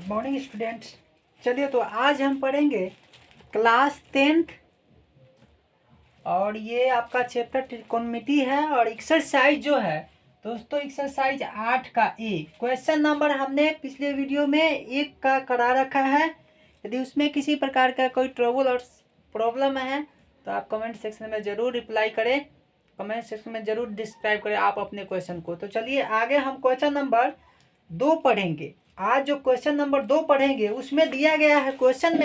Good morning students. चलिए तो आज हम पढ़ेंगे क्लास 10th और ये आपका चैप्टर ट्रिकोनोमेट्री है और एक्सरसाइज जो है दोस्तों एक्सरसाइज 8 का ए क्वेश्चन नंबर हमने पिछले वीडियो में 1 का करा रखा है। यदि उसमें किसी प्रकार का कोई ट्रबल और प्रॉब्लम है तो आप कमेंट सेक्शन में ज़रूर रिप्लाई करें, कमेंट सेक्शन में ज़रूर डिस्क्राइब करें आप अपने क्वेश्चन को। तो चलिए आगे हम क्वेश्चन नंबर 2 पढ़ेंगे। आज जो क्वेश्चन नंबर 2 पढ़ेंगे उसमें दिया गया है क्वेश्चन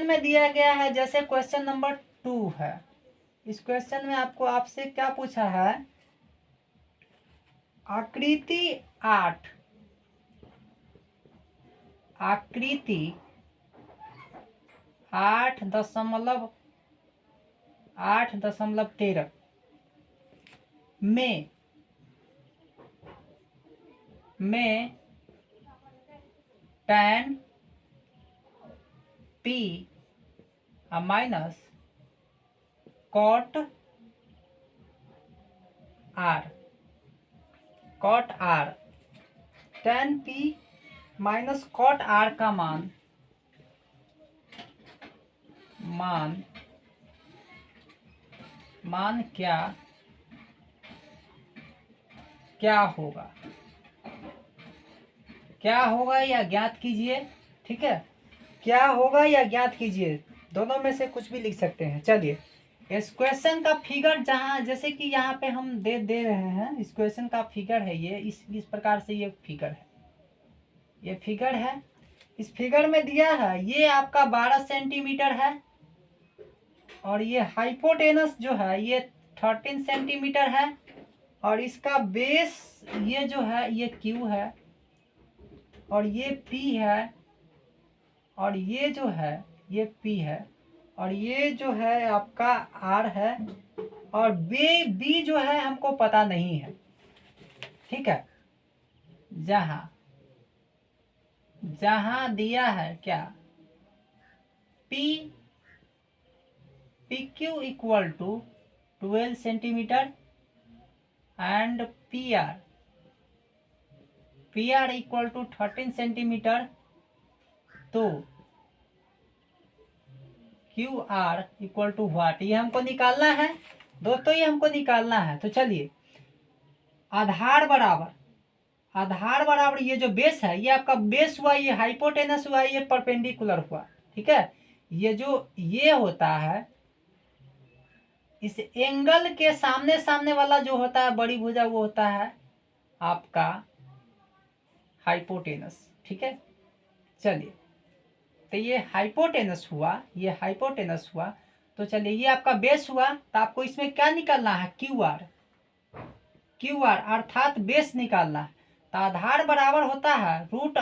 में दिया गया है जैसे क्वेश्चन नंबर 2 है। इस क्वेश्चन में आपसे क्या पूछा है, आकृति 8 8.13 में tan P minus cot R tan P minus cot R का मान क्या होगा या ज्ञात कीजिए। ठीक है, क्या होगा या ज्ञात कीजिए, दोनों में से कुछ भी लिख सकते हैं। चलिए इस क्वेश्चन का फिगर जहाँ जैसे कि यहाँ पे हम दे रहे हैं, इस क्वेश्चन का फिगर है ये इस प्रकार से ये फिगर है। इस फिगर में दिया है ये आपका 12 सेंटीमीटर है और ये हाइपोटेनस जो है ये 13 सेंटीमीटर है और इसका बेस ये जो है ये Q है और ये P है और ये जो है ये P है और ये जो है आपका R है और B जो है हमको पता नहीं है। ठीक है, जहां दिया है क्या PQ equal to 12 centimetre and PR equal to 13 centimetre, तो QR इक्वल टू व्हाट, ये हमको निकालना है दोस्तों, ये हमको निकालना है। तो चलिए आधार बराबर ये जो बेस है ये आपका बेस हुआ, ये हाइपोटेनस हुआ, ये परपेंडिकुलर हुआ। ठीक है, ये जो ये होता है इस एंगल के सामने वाला जो होता है बड़ी भुजा वो होता है आपका हाइपोटेनस। ठीक है, चलिए तो ये हाइपोटेनस हुआ, तो चलिए ये आपका बेस हुआ, तो आपको इसमें क्या निकालना है, क्यू आर अर्थात बेस निकालना है। तो आधार बराबर होता है रूट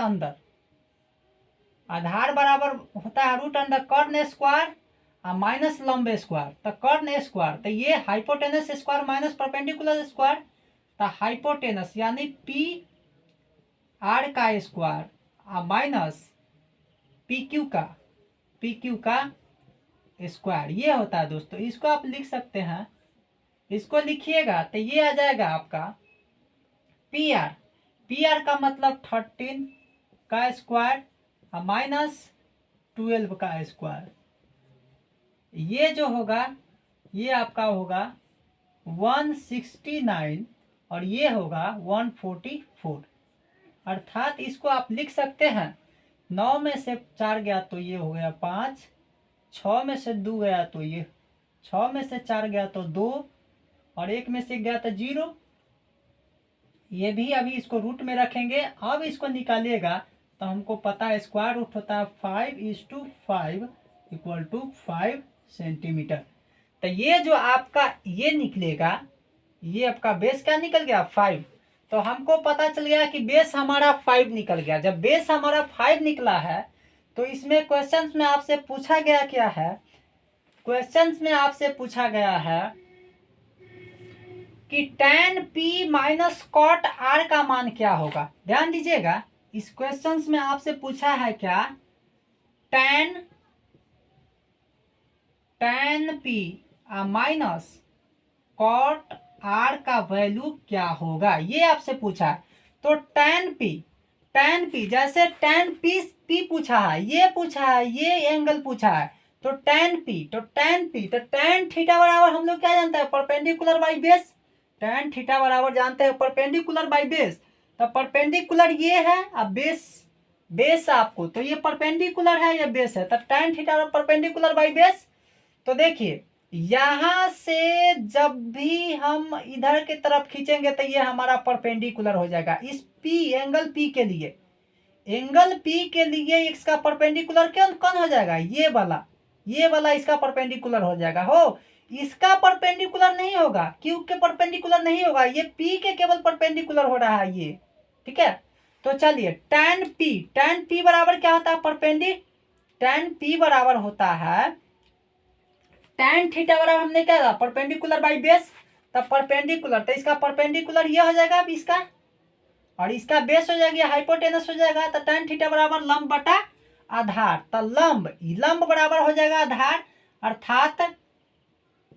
अंदर कर्ण स्क्वायर माइनस लंबे स्क्वायर, तो कर्ण स्क्वायर, तो ये hypotenuse square minus perpendicular square, तो हाइपोटेनस यानी पी आर का स्क्वायर माइनस पी क्यू का स्क्वायर, ये होता है दोस्तों। इसको आप लिख सकते हैं, इसको लिखिएगा तो ये आ जाएगा आपका पी आर का मतलब 13 का स्क्वायर माइनस 12 का स्क्वायर, ये जो होगा ये आपका होगा 169 और ये होगा 144, अर्थात इसको आप लिख सकते हैं 9 में से 4 गया तो ये हो गया 5, 6 में से 2 गया तो ये 6 में से 4 गया तो 2 और 1 में से गया तो 0। ये भी अभी इसको रूट में रखेंगे, अब इसको निकालिएगा तो हमको पता है स्क्वायर रूट होता है 5:5 इक्वल टू 5 सेंटीमीटर। तो ये जो आपका ये निकलेगा, ये आपका बेस क्या निकल गया 5, तो हमको पता चल गया कि बेस हमारा 5 निकल गया। जब बेस हमारा 5 निकला है तो इसमें क्वेश्चंस में आपसे पूछा गया क्या है, क्वेश्चंस में आपसे पूछा गया है कि tan P minus cot R का मान क्या होगा। ध्यान दीजिएगा, इस क्वेश्चंस में आपसे पूछा है क्या, tan P minus cot R का वैल्यू क्या होगा, ये आपसे पूछा है। तो tan tan p, जैसे tan p पूछा है, ये पूछा है, ये एंगल पूछा है, तो tan p, तो tan थीटा बराबर हम लोग क्या जानते हैं, perpendicular by base. tan theta बराबर जानते हैं परपेंडिकुलर बाई बेस। तो परपेंडिकुलर ये है, अब बेस आपको, तो ये परपेंडिकुलर है, ये बेस है, तो tan theta perpendicular by base. तो देखिए यहां से जब भी हम इधर की तरफ खींचेंगे तो ये हमारा परपेंडिकुलर हो जाएगा इस P, एंगल P के लिए। एंगल P के लिए इसका परपेंडिकुलर कौन हो जाएगा, ये वाला इसका परपेंडिकुलर हो जाएगा। हो, इसका परपेंडिकुलर नहीं होगा, क्यू के परपेंडिकुलर नहीं होगा, ये P के केवल परपेंडिकुलर हो रहा है ये। ठीक है, तो चलिए tan P बराबर क्या होता है, tan P बराबर होता है tan थीटा बराबर हमने क्या था, परपेंडिकुलर बाई बेस। तब परपेंडिकुलर, तो इसका परपेंडिकुलर ये हो जाएगा अब इसका, और इसका बेस हो जाएगा हाइपोटेनस हो जाएगा। तो tan थीटा बराबर लंब बटा आधार, तो लंब बराबर हो जाएगा आधार, अर्थात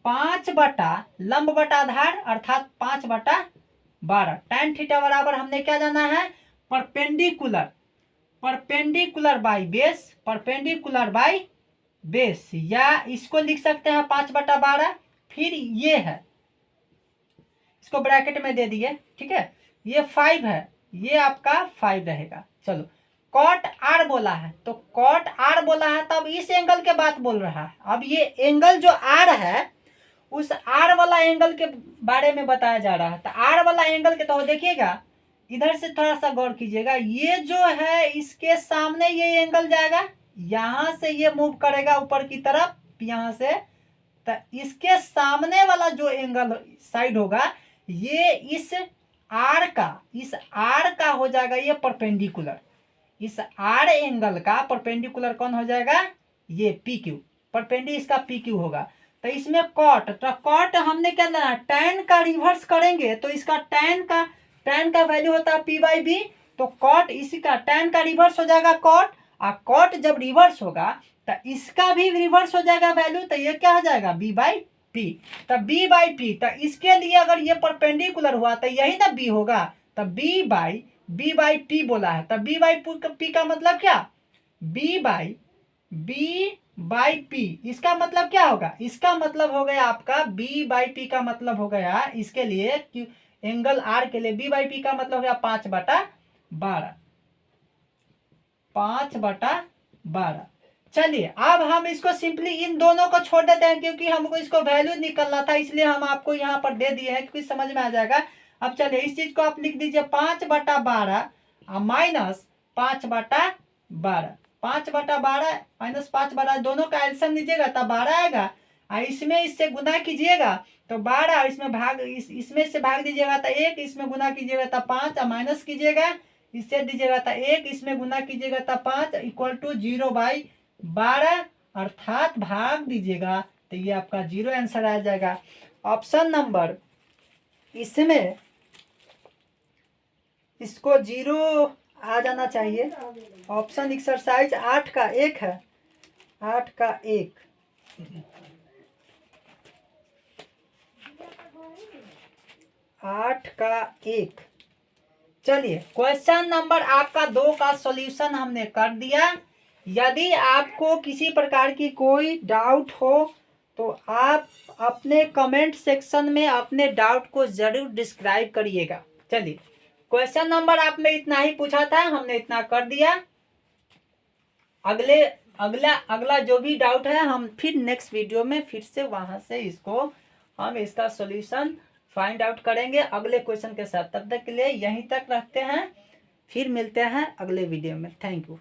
5 बटा लंब बटा आधार, अर्थात 5/12। tan थीटा बराबर हमने क्या जाना है, परपेंडिकुलर बाई बेस, या इसको लिख सकते हैं 5/12। फिर ये है, इसको ब्रैकेट में दे दिए, ठीक है, ये 5 है, ये आपका 5 रहेगा। चलो कॉट आर बोला है, तो कॉट आर बोला है, तब इस एंगल के बात बोल रहा है। अब ये एंगल जो आर है, उस आर वाला एंगल के बारे में बताया जा रहा है। तो आर वाला एंगल के, तो देखिएगा इधर से थोड़ा सा गौर कीजिएगा, ये जो है इसके सामने ये एंगल जाएगा, यहां से ये मूव करेगा ऊपर की तरफ यहां से, तो इसके सामने वाला जो एंगल साइड होगा, ये इस आर का हो जाएगा ये परपेंडिकुलर। इस आर एंगल का परपेंडिकुलर कौन हो जाएगा, ये पी क्यू, इसका पी क्यू होगा। तो इसमें कॉट हमने क्या लेना, tan का रिवर्स करेंगे तो इसका tan का वैल्यू होता है p बाई बी, तो कॉट इसी का tan का रिवर्स हो जाएगा कॉट, और कॉट जब रिवर्स होगा तो इसका भी रिवर्स हो जाएगा वैल्यू, तो ये क्या हो जाएगा b बाई पी। तो b बाई पी, तो इसके लिए अगर ये परपेंडिकुलर हुआ तो यही ना b होगा, तो b बाई पी बोला है, तो b बाई पी का मतलब क्या, b बाई पी, इसका मतलब क्या होगा, इसका मतलब हो गया आपका b बाई पी का मतलब हो गया इसके लिए एंगल आर के लिए b बाई पी का मतलब हो गया 5/12। चलिए अब हम इसको सिंपली इन दोनों को छोड़ देते हैं, क्योंकि हमको इसको वैल्यू निकलना था, इसलिए हम आपको यहाँ पर दे दिए हैं, क्योंकि समझ में आ जाएगा। अब चलिए इस चीज को आप लिख दीजिए 5/12 माइनस 5/12, 5/12 माइनस 5/12, दोनों का एलसीएम लीजिएगा तब 12 आएगा, और इसमें इससे गुना कीजिएगा तो 12, इसमें इसमें से भाग दीजिएगा तो 1, इसमें गुना कीजिएगा तो 5, और माइनस कीजिएगा इससे दीजिएगा तो 1, इसमें गुना कीजिएगा तो 5, इक्वल टू 0/12, अर्थात भाग दीजिएगा तो ये आपका 0 आंसर आ जाएगा। ऑप्शन नंबर इसमें इसको 0 आ जाना चाहिए। ऑप्शन एक्सरसाइज 8 का 1 है, 8 का 1, चलिए क्वेश्चन नंबर आपका 2 का सॉल्यूशन हमने कर दिया। यदि आपको किसी प्रकार की कोई डाउट हो तो आप अपने कमेंट सेक्शन में अपने डाउट को जरूर डिस्क्राइब करिएगा। चलिए क्वेश्चन नंबर आप में इतना ही पूछा था, हमने इतना कर दिया। अगला जो भी डाउट है हम फिर नेक्स्ट वीडियो में फिर से वहां से हम इसका सॉल्यूशन फाइंड आउट करेंगे अगले क्वेश्चन के साथ। तब तक के लिए यहीं तक रखते हैं, फिर मिलते हैं अगले वीडियो में। Thank you.